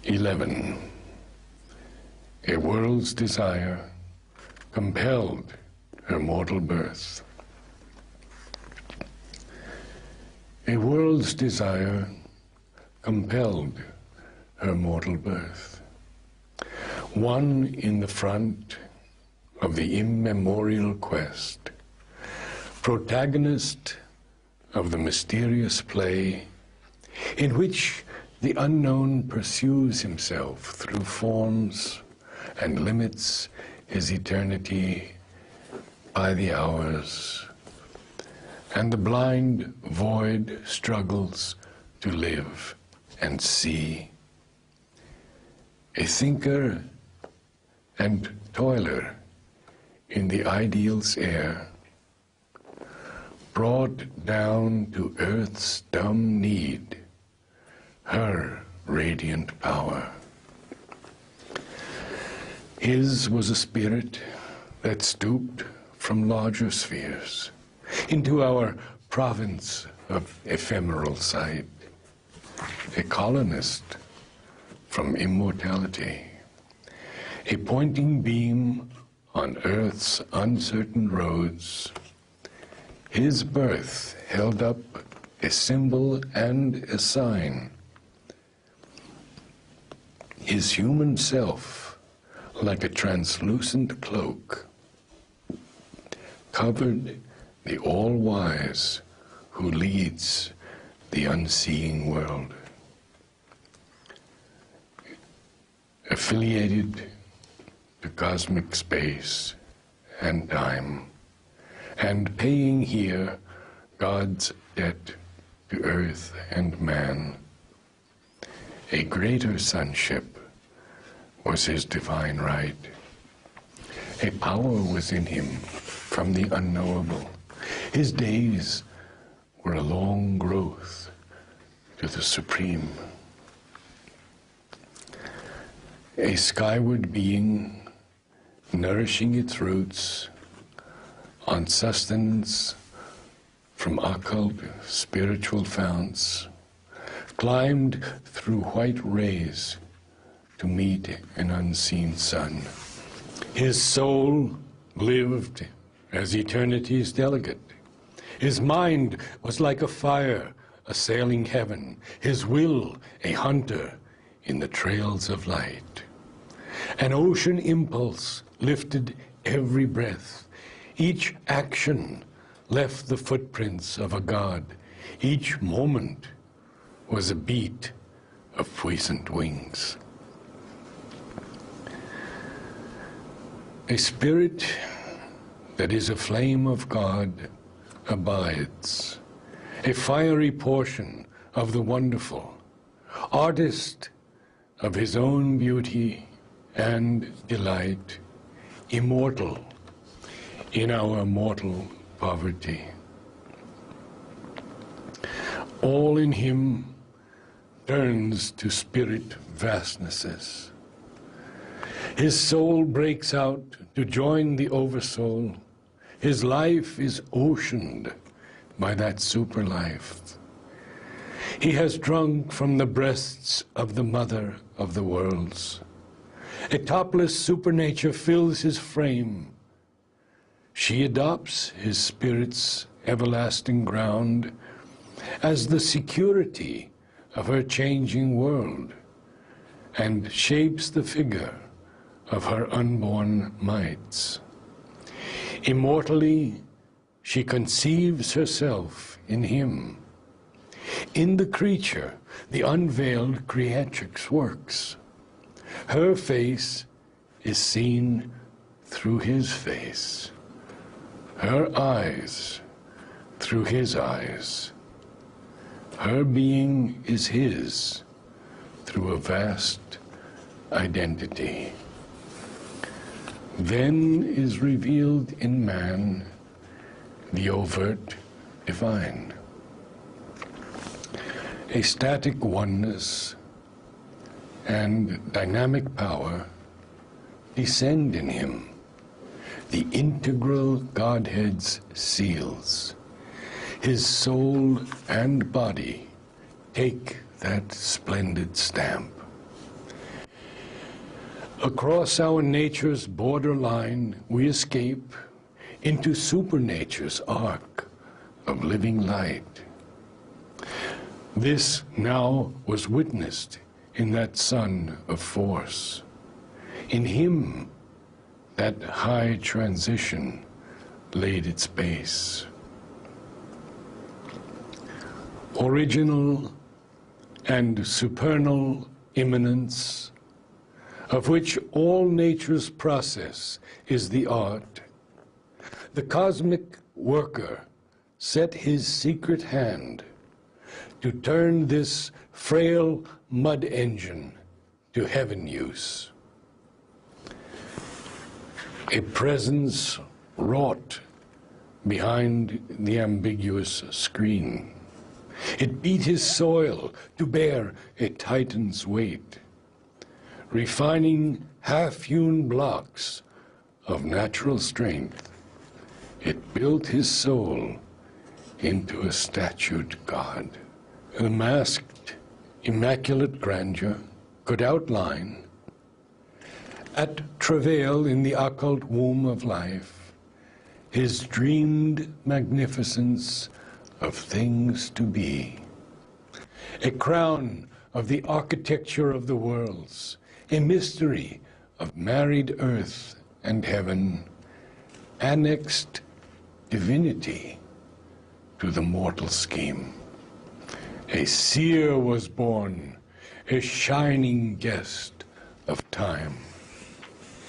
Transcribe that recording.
11. A world's desire compelled her mortal birth. A world's desire compelled her mortal birth. One in the front of the immemorial quest, protagonist of the mysterious play in which the unknown pursues himself through forms and limits his eternity by the hours, and the blind void struggles to live and see. A thinker and toiler in the ideal's air, brought down to earth's dumb need her radiant power. His was a spirit that stooped from larger spheres into our province of ephemeral sight, a colonist from immortality, a pointing beam on earth's uncertain roads. His birth held up a symbol and a sign. His human self, like a translucent cloak, covered the all-wise who leads the unseeing world. Affiliated to cosmic space and time, and paying here God's debt to earth and man. A greater sonship was his divine right. A power was in him from the unknowable. His days were a long growth to the supreme. A skyward being nourishing its roots on sustenance from occult spiritual founts, climbed through white rays to meet an unseen sun. His soul lived as eternity's delegate. His mind was like a fire assailing heaven, his will a hunter in the trails of light. An ocean impulse lifted every breath. Each action left the footprints of a god. Each moment was a beat of puissant wings. A spirit that is a flame of God abides, a fiery portion of the wonderful, artist of his own beauty and delight, immortal in our mortal poverty. All in him turns to spirit vastnesses. His soul breaks out to join the oversoul. His life is oceaned by that super life. He has drunk from the breasts of the mother of the worlds. A topless supernature fills his frame. She adopts his spirit's everlasting ground as the security of her changing world, and shapes the figure of her unborn mites. Immortally, she conceives herself in him. In the creature, the unveiled creatrix works. Her face is seen through his face, her eyes through his eyes. Her being is his through a vast identity. Then is revealed in man the overt divine. A static oneness and dynamic power descend in him, the integral Godhead's seals. His soul and body take that splendid stamp. Across our nature's borderline, we escape into supernature's arc of living light. This now was witnessed in that Son of Force. In him, that high transition laid its base. Original and supernal immanence, of which all nature's process is the art, the cosmic worker set his secret hand to turn this frail mud engine to heaven use. A presence wrought behind the ambiguous screen. It beat his soil to bear a titan's weight, refining half-hewn blocks of natural strength. It built his soul into a statued God. The masked, immaculate grandeur could outline, at travail in the occult womb of life, his dreamed magnificence of things to be. A crown of the architecture of the worlds, a mystery of married earth and heaven, annexed divinity to the mortal scheme. A seer was born, a shining guest of time.